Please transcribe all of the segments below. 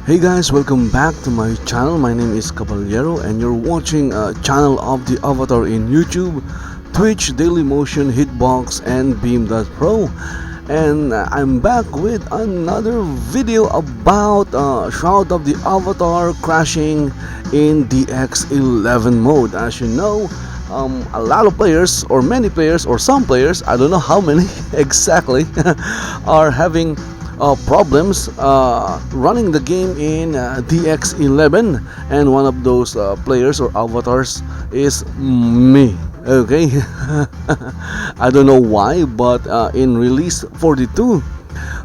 Hey guys, welcome back to my channel. My name is Caballero and you're watching a channel of the Avatar in YouTube, Twitch, Dailymotion, Hitbox, and Beam.pro. And I'm back with another video about Shroud of the Avatar crashing in DX11 mode. As you know, a lot of players, or many players, or some players, I don't know how many exactly, are having problems running the game in DX11, and one of those players or avatars is me. Okay, I don't know why, but in release 42,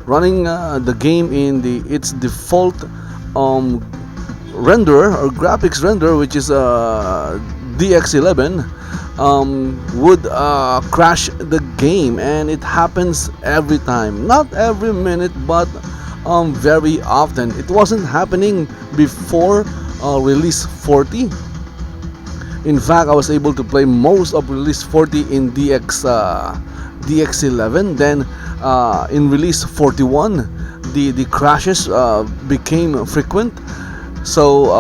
running the game in its default renderer or graphics renderer, which is DX11, would crash the game, and it happens every time, not every minute, but very often. It wasn't happening before release 40. In fact, I was able to play most of release 40 in DX11. Then in release 41, the crashes became frequent. So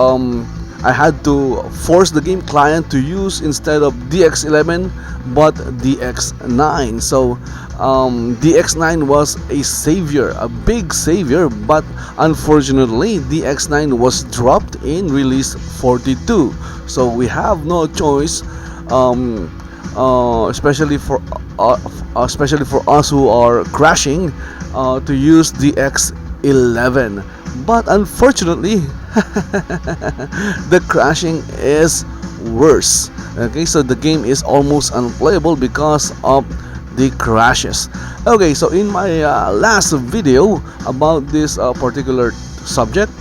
I had to force the game client to use, instead of DX11, but DX9. So DX9 was a savior, a big savior, but unfortunately DX9 was dropped in release 42. So we have no choice, especially for us who are crashing, to use DX11. But unfortunately, the crashing is worse. Okay, so the game is almost unplayable because of the crashes. Okay, so in my last video about this particular subject,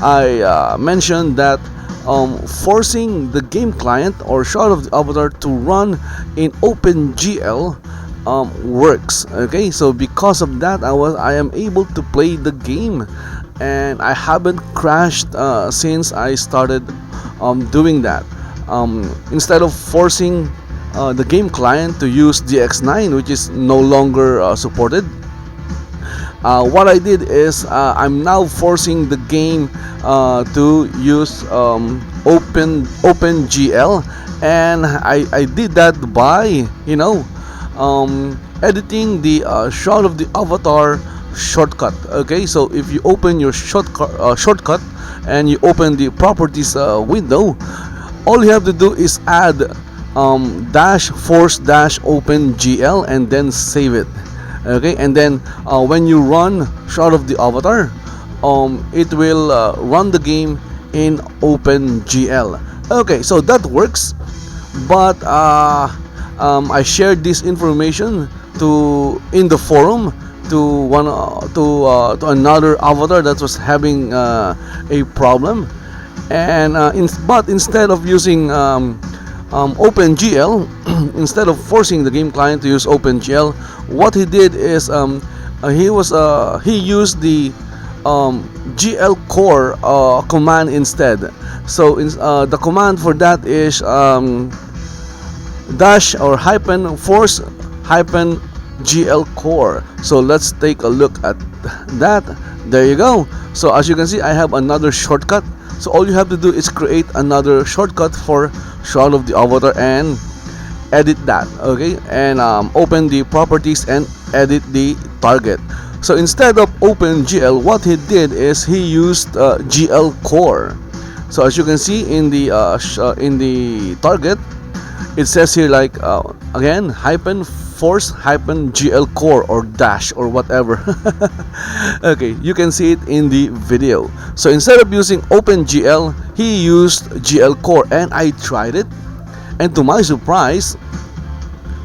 I mentioned that forcing the game client or Shroud of the Avatar to run in OpenGL works. Okay, so because of that, I am able to play the game, and I haven't crashed since I started doing that. Instead of forcing the game client to use DX9, which is no longer supported, what I did is I'm now forcing the game to use OpenGL, and I did that by editing the Shroud of the Avatar shortcut. Okay, so if you open your shortcut and you open the properties window, all you have to do is add -force-OpenGL and then save it. Okay, and then when you run Shroud of the Avatar, it will run the game in OpenGL. Okay, so that works, but I shared this information in the forum to another avatar that was having a problem, and but instead of using OpenGL, instead of forcing the game client to use OpenGL, what he did is he used the GL core command instead. So the command for that is dash or hyphen force hyphen GL core. So let's take a look at that. There you go. So as you can see, I have another shortcut. So all you have to do is create another shortcut for Shroud of the Avatar and edit that. Okay, and open the properties and edit the target. So instead of OpenGL, what he did is he used GL core. So as you can see in the target, it says here like again hyphen force hyphen GL core or dash or whatever. Okay, you can see it in the video. So instead of using OpenGL, he used GL core, and I tried it, and to my surprise,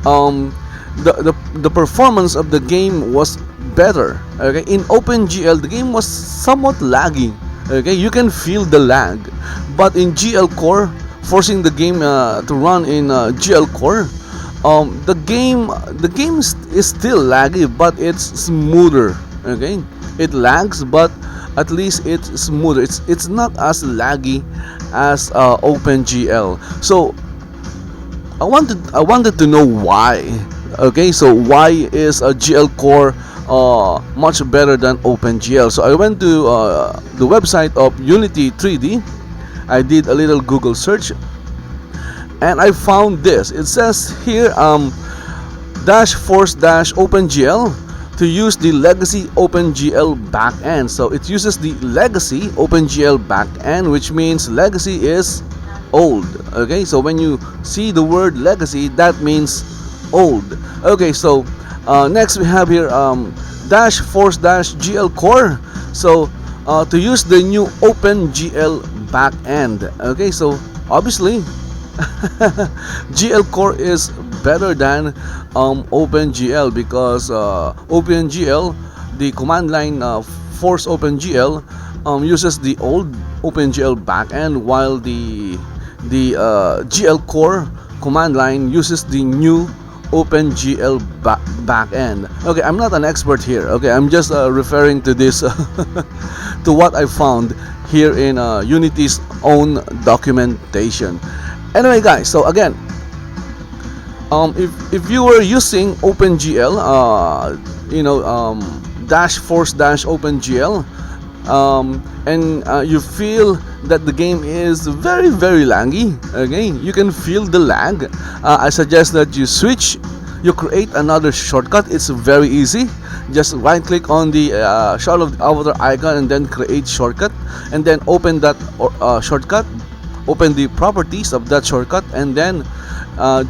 the performance of the game was better. Okay, in OpenGL the game was somewhat laggy. Okay, you can feel the lag, but in GL core, forcing the game to run in GL core, the game is still laggy, but it's smoother. Okay, it lags, but at least it's smoother. It's not as laggy as OpenGL. So I wanted to know why. Okay, so why is a GL core much better than OpenGL. So I went to the website of Unity 3D. I did a little Google search, and I found this. It says here dash force dash OpenGL to use the legacy OpenGL backend. So it uses the legacy OpenGL backend, which means legacy is old. Okay, so when you see the word legacy, that means old. Okay, so next we have here dash force dash GL core. So to use the new OpenGL backend. Okay, so obviously GL core is better than OpenGL, because OpenGL, the command line force OpenGL uses the old OpenGL backend, while the GL core command line uses the new OpenGL backend. Okay, I'm not an expert here. Okay, I'm just referring to this to what I found here in Unity's own documentation. Anyway, guys, so again, if you were using OpenGL, dash force dash OpenGL, and you feel that the game is very laggy, okay, you can feel the lag, I suggest that you create another shortcut. It's very easy. Just right click on the Shroud of the avatar icon and then create shortcut, and then open that shortcut, open the properties of that shortcut, and then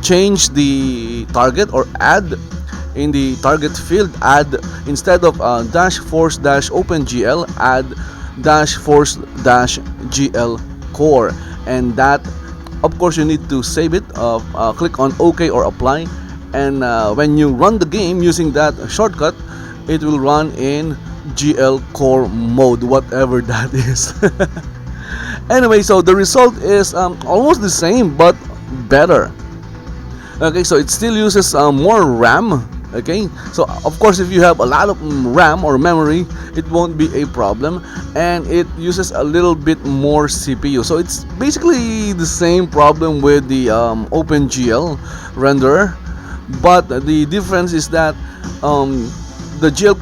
change the target, or add in the target field, add, instead of dash force dash OpenGL, add dash force dash GL core, and that, of course, you need to save it. Click on OK or apply, and when you run the game using that shortcut, it will run in GL core mode, whatever that is. Anyway, so the result is almost the same but better. Okay, so it still uses more RAM. Okay, so of course, if you have a lot of RAM or memory, it won't be a problem, and it uses a little bit more CPU. So it's basically the same problem with the OpenGL renderer, but the difference is that the GL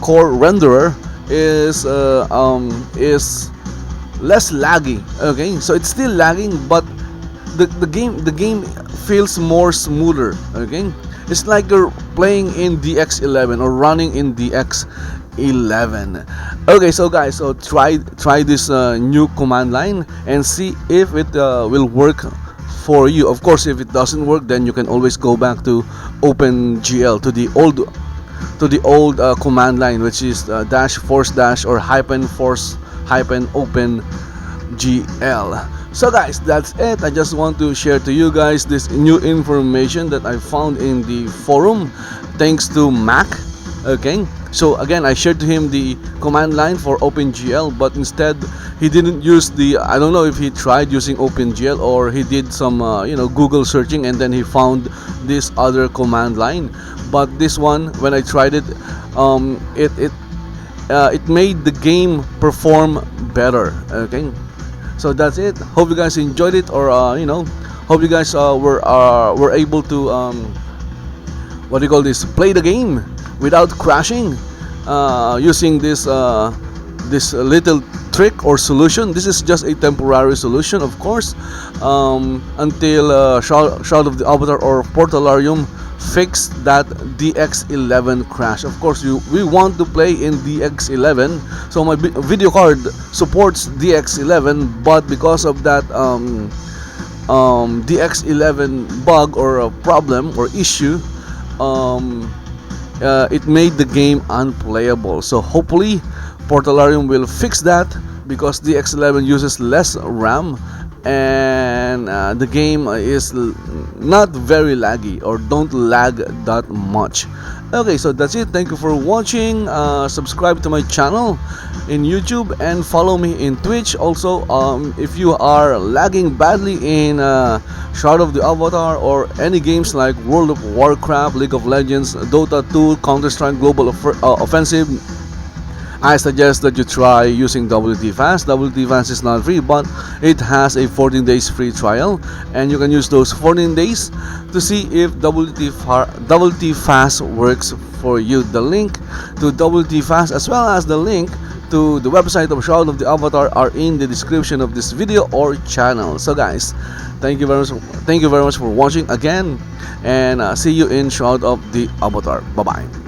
core renderer is less laggy. Okay, so it's still lagging, but the game feels more smoother. Okay, it's like you're playing in DX11 or running in DX11. Okay, so guys, so try this new command line and see if it will work for you. Of course, if it doesn't work, then you can always go back to OpenGL, to the old command line, which is dash force dash or hyphen force hyphen OpenGL. So guys, that's it. I just want to share to you guys this new information that I found in the forum, thanks to Mac. Okay, so again, I shared to him the command line for OpenGL, but instead he didn't use the, I don't know if he tried using OpenGL or he did some Google searching, and then he found this other command line. But this one, when I tried it, it made the game perform better. Okay, so that's it. Hope you guys enjoyed it, or hope you guys were able to play the game without crashing, using this little trick or solution. This is just a temporary solution, of course, until Shroud of the Avatar or Portalarium fix that DX11 crash. Of course, we want to play in DX11, so my video card supports DX11, but because of that DX11 bug or a problem or issue, it made the game unplayable. So hopefully Portalarium will fix that, because DX11 uses less RAM, and the game is not very laggy, or don't lag that much. Okay, so that's it. Thank you for watching. Subscribe to my channel in YouTube and follow me in Twitch. Also, if you are lagging badly in Shroud of the Avatar or any games like World of Warcraft, League of Legends, Dota 2, Counter-Strike Global Offensive, I suggest that you try using WT Fast. WT Fast is not free, but it has a 14 days free trial, and you can use those 14 days to see if WT Fast works for you. The link to WT Fast as well as the link to the website of Shroud of the Avatar are in the description of this video or channel. So guys, thank you very much for watching again, and see you in Shroud of the Avatar. Bye bye.